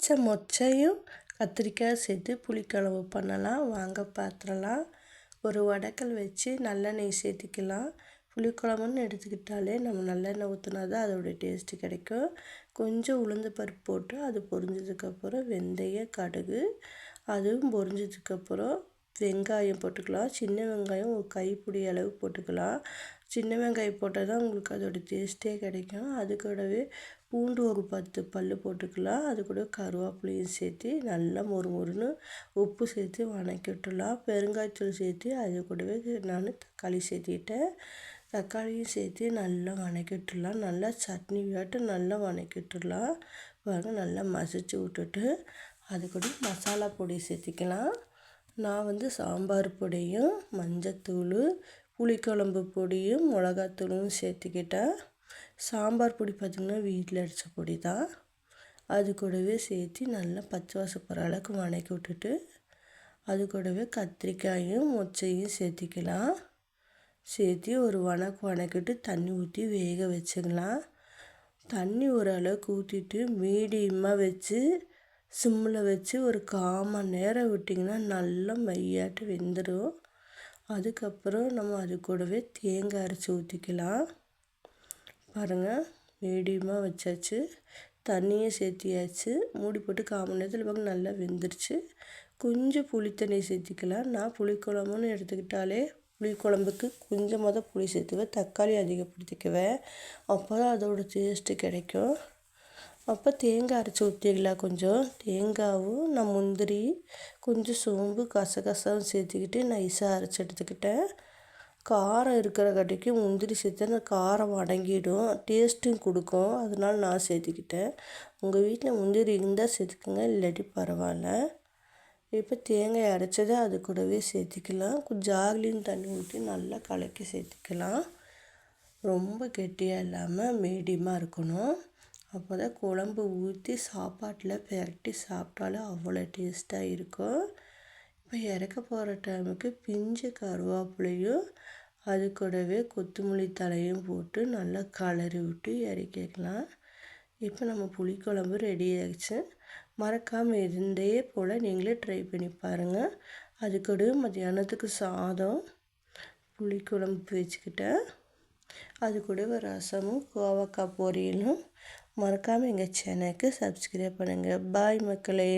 பச்சை மொச்சையும் கத்திரிக்காய் சேர்த்து புளிக்குழம்பு பண்ணலாம். வாங்க பார்த்துடலாம். ஒரு வடக்கல் வச்சு நல்லெண்ணெய் சேர்த்திக்கலாம். புளிக்குழம்புன்னு எடுத்துக்கிட்டாலே நம்ம நல்லெண்ணெய் ஊற்றினா தான் அதோடைய டேஸ்ட்டு கிடைக்கும். கொஞ்சம் உளுந்து பருப்பு போட்டு அது பொரிஞ்சதுக்கப்புறம் வெந்தயம், கடுகு, அதுவும் பொரிஞ்சதுக்கப்புறம் வெங்காயம் போட்டுக்கலாம். சின்ன வெங்காயம் ஒரு கைப்பிடி அளவு போட்டுக்கலாம். சின்ன வெங்காயம் போட்டால் தான் உங்களுக்கு அதோடய டேஸ்ட்டே கிடைக்கும். அது கூடவே பூண்டு ஒரு 10 பல் போட்டுக்கலாம். அது கூட கருவேப்பிலையும் சேர்த்து நல்லா மொறுன்னு உப்பு சேர்த்து வதக்கி விட்டுடலாம். பெருங்காயத்தூள் சேர்த்து அது கூடவே நான் தக்காளி சேர்த்திட்டேன். தக்காளியும் சேர்த்து நல்லா வதக்கி விட்டுடலாம். நல்லா சட்னி விட்டு நல்லா வதக்கி விட்டுடலாம். பாருங்கள், நல்லா மசிச்சு விட்டுட்டு அது கூட மசாலா பொடி சேர்த்திக்கலாம். நான் சாம்பார் பொடியும் மஞ்சத்தூள் புளிக்குழம்பு பொடியும் மிளகாத்தூளும் சேர்த்துக்கிட்டேன். சாம்பார் பொடி பார்த்திங்கன்னா வீட்டில் அடித்த பொடி தான். அது கூடவே சேர்த்து நல்லா பச்சை வாசம் போகிற அளவுக்கு வதக்கி விட்டுட்டு அது கூடவே கத்திரிக்காயும் மொச்சையும் சேர்த்திக்கலாம். சேர்த்து ஒரு வதக்கிட்டு தண்ணி ஊற்றி வேக வச்சுக்கலாம். தண்ணி ஓரளவுக்கு ஊற்றிட்டு மீடியமாக வச்சு சிம்மில் வச்சு ஒரு 1/4 மணி நேரம் விட்டிங்கன்னா நல்லா மையாட்டு வெந்துடும். அதுக்கப்புறம் நம்ம அது கூடவே தேங்காய் அரைச்சி ஊற்றிக்கலாம். பாருங்கள், மீடியமாக வச்சாச்சு, தண்ணியை சேர்த்தியாச்சு, மூடி போட்டு 1/4 மணி நேரத்தில் பார்க்க நல்லா வெந்துருச்சு. கொஞ்சம் புளி தண்ணி சேர்த்திக்கலாம். நான் புளிக்குழம்புன்னு எடுத்துக்கிட்டாலே புளிக்குழம்புக்கு கொஞ்சமாக தான் புளி சேர்த்துவேன், தக்காளி அதிகப்படுத்திக்குவேன். அப்போ தான் அதோடய டேஸ்ட்டு கிடைக்கும். அப்போ தேங்காய் அரைச்சி ஊற்றிக்கலாம். கொஞ்சம் தேங்காயும் நான் முந்திரி கொஞ்சம் சோம்பு கசகசாவும் சேர்த்துக்கிட்டு நைஸாக அரைச்சி எடுத்துக்கிட்டேன். காரம் இருக்கிற கட்டிக்கு முந்திரி சேர்த்து அந்த காரம் அடங்கிடும், டேஸ்ட்டும் கொடுக்கும். அதனால நான் சேர்த்துக்கிட்டேன். உங்கள் வீட்டில் முந்திரி இருந்தால் சேர்த்துக்குங்க, இல்லாட்டி பரவாயில்ல. இப்போ தேங்காய் அரைச்சதை அது கூடவே சேர்த்திக்கலாம். கொஞ்சம் ஜாகிலையும் தண்ணி ஊற்றி நல்லா கலக்கி சேர்த்துக்கலாம். ரொம்ப கெட்டியாக இல்லாமல் மீடியமாக இருக்கணும். அப்போ தான் குழம்பு ஊற்றி சாப்பாட்டில் பெரட்டி சாப்பிட்டாலும் அவ்வளோ டேஸ்ட்டாக இருக்கும். இப்போ இறக்க போகிற டைமுக்கு பிஞ்சு கருவேப்பிலையும் அது கூடவே கொத்தமல்லி தலையும் போட்டு நல்லா கலரி விட்டு இறக்கிக்கலாம். இப்போ நம்ம புளிக்குழம்பு ரெடி ஆகிடுச்சு. மறக்காமல் இதே போல் நீங்களே ட்ரை பண்ணி பாருங்கள். அது கூட மத்தியானத்துக்கு சாதம் புளிக்குழம்பு வச்சுக்கிட்டேன். அது கூட ரசமும் கோவக்காய் பொரியலும். மறக்காமல் எங்கள் சேனலுக்கு சப்ஸ்கிரைப் பண்ணுங்கள். பாய் மக்களே.